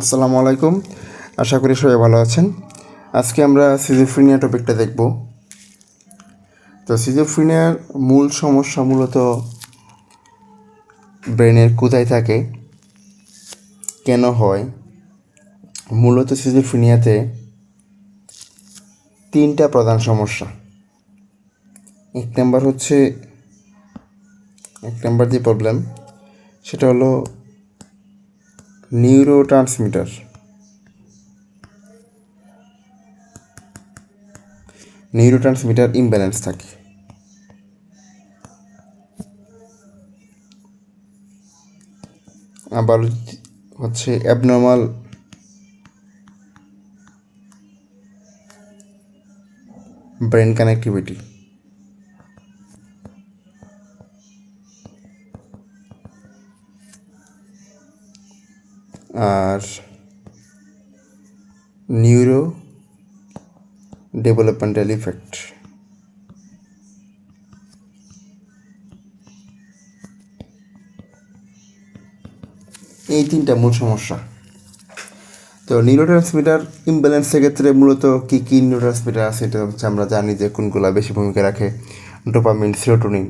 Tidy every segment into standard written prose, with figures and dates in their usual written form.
আসসালামু আলাইকুম। আশা করি সবাই ভালো আছেন। আজকে আমরা সিজোফ্রেনিয়া টপিকটা দেখব। তো সিজোফ্রেনিয়ার মূল সমস্যা মূলত ব্রেনের কোথায় থাকে, কেন হয়। মূলত সিজোফ্রেনিয়াতে তিনটা প্রধান সমস্যা। এক নাম্বার যে প্রবলেম সেটা হলো নিউরোট্রান্সমিটার ইমব্যালেন্স থাকে। আবার হচ্ছে অ্যাবনর্মাল ব্রেন কানেক্টিভিটি। আর নিউরো ডেভেলপমেন্টাল ইফেক্ট। এই তিনটা মূল সমস্যা। তো নিউরোট্রান্সমিটার ইমব্যালেন্সের ক্ষেত্রে মূলত কী কী নিউরোট্রান্সমিটার আছে এটা হচ্ছে আমরা জানি যে কোনগুলো বেশি ভূমিকা রাখে। Dopamine, serotonin.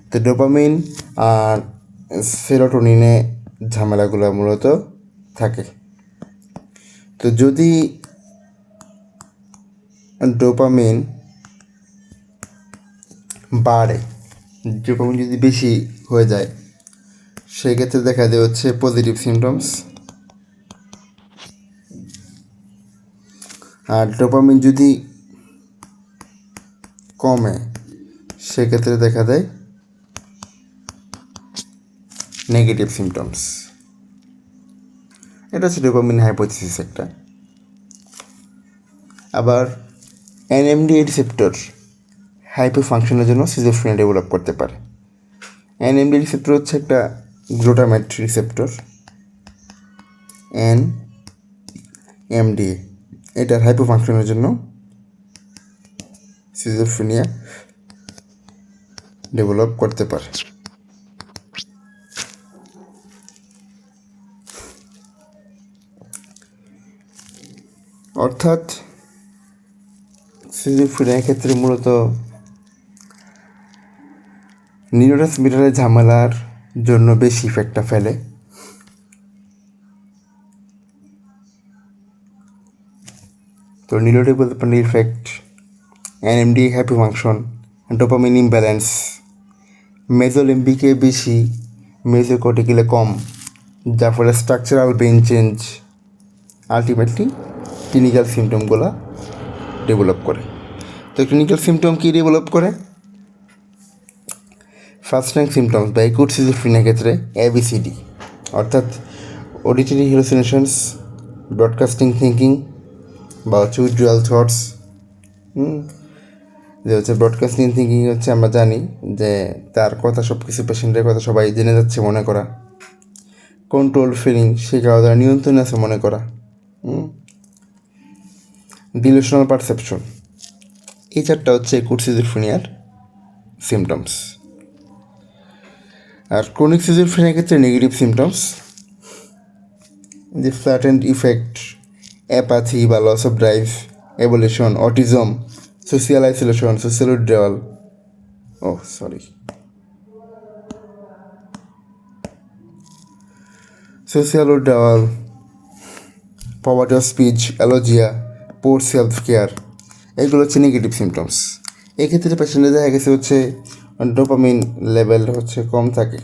তো ডোপামিন আর সেরোটোনিনে ঝামেলাগুলো মূলত থাকে। তো যদি ডোপামিন বাড়ে, ডোপামিন যদি বেশি হয়ে যায়, সেক্ষেত্রে দেখা দেয় হচ্ছে পজিটিভ সিমটমস। আর ডোপামিন যদি কমে, সেক্ষেত্রে দেখা দেয় নেগেটিভ সিমটমস। এটা হচ্ছে ডোপামিন হাইপোথিসিস একটা। আবার এনএমডিএ রিসেপ্টর হাইপো ফাংশনের জন্য সিজোফ্রেনিয়া ডেভেলপ করতে পারে। এনএমডিএ রিসেপ্টর হচ্ছে একটা গ্লুটামেট রিসেপ্টর, এনএমডিএ। এটার হাইপো ফাংশনের জন্য সিজোফ্রেনিয়া ডেভেলপ করতে পারে। অর্থাৎ সিজোফ্রেনিয়ার ক্ষেত্রে মূলত নিউরোট্রান্সমিটারের ঝামেলার জন্য বেশি ইফেক্টটা ফেলে। তো neuro development effect, NMDA hypo function, dopamine imbalance, মেজোলিম্বিকে বেশি, মেজোকর্টিকেলে কম, যার ফলে structural brain change, ultimately clinical সিমটমগুলো ডেভেলপ করে। তো ক্লিনিক্যাল সিমটম কী ডেভেলপ করে? ফার্স্ট র্যাঙ্ক সিমটমস বা অ্যাকুট সিজোফ্রেনিয়ার ক্ষেত্রে ABCD, অর্থাৎ অডিটরি হ্যালুসিনেশনস, ব্রডকাস্টিং থিঙ্কিং বা হচ্ছে উইথড্রয়াল থটস। যে হচ্ছে ব্রডকাস্টিং থিঙ্কিং হচ্ছে আমরা জানি যে তার কথা সব কিছু পেশেন্টের কথা সবাই জেনে যাচ্ছে মনে করা। কন্ট্রোল ফিলিং, সে কারো দ্বারা নিয়ন্ত্রণে আছে মনে করা। Delusional perception. এই চারটা হচ্ছে অ্যাকুট সিজোফ্রেনিয়ার সিমটমস। আর ক্রনিক সিজোফ্রেনিয়ার ক্ষেত্রে নেগেটিভ সিমটমস, যে ফ্ল্যাটেন্ড ইফেক্ট, অ্যাপাথি বা loss of drive, avolition, autism, social isolation, social withdrawal, poverty of speech, alogia, poor self care, এগুলো হচ্ছে নেগেটিভ সিমটমস। এক্ষেত্রে পেশেন্টে দেখা গেছে হচ্ছে ডোপামিন লেভেল হচ্ছে কম থাকে।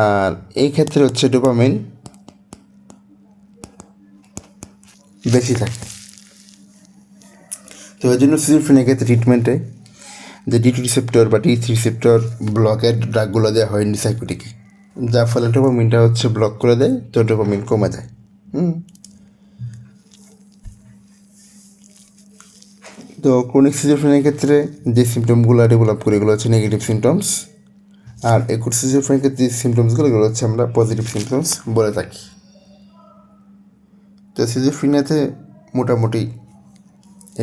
আর এই ক্ষেত্রে হচ্ছে ডোপামিন বেশি থাকে। তো এই জন্য সিজোফ্রেনিয়ার ক্ষেত্রে ট্রিটমেন্টে যে D2 রিসেপ্টর বা D3 রিসেপ্টর ব্লকের ড্রাগগুলো দেওয়া হয় অ্যান্টিসাইকোটিকে, যার ফলে ডোপামিনটা হচ্ছে ব্লক করে দেয়, তো ডোপামিন কমে যায়। তো ক্রনিক সিজোফ্রেনিয়ার ক্ষেত্রে যে সিমটমগুলো ডেভেলপ করে এগুলো হচ্ছে নেগেটিভ সিমটমস। আর অ্যাকুট সিজোফ্রেনিয়ার ক্ষেত্রে যে সিমটমসগুলো এগুলো হচ্ছে আমরা পজিটিভ সিমটমস বলে থাকি। তো সিজোফ্রেনিয়াতে মোটামুটি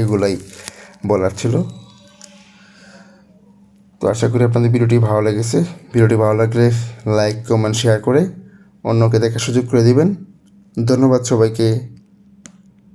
এগুলাই বলার ছিল। তো আশা করি আপনাদের ভিডিওটি ভালো লেগেছে। ভিডিওটি ভালো লাগলে লাইক কমেন্ট শেয়ার করে অন্যকে দেখার সুযোগ করে দিবেন। ধন্যবাদ সবাইকে।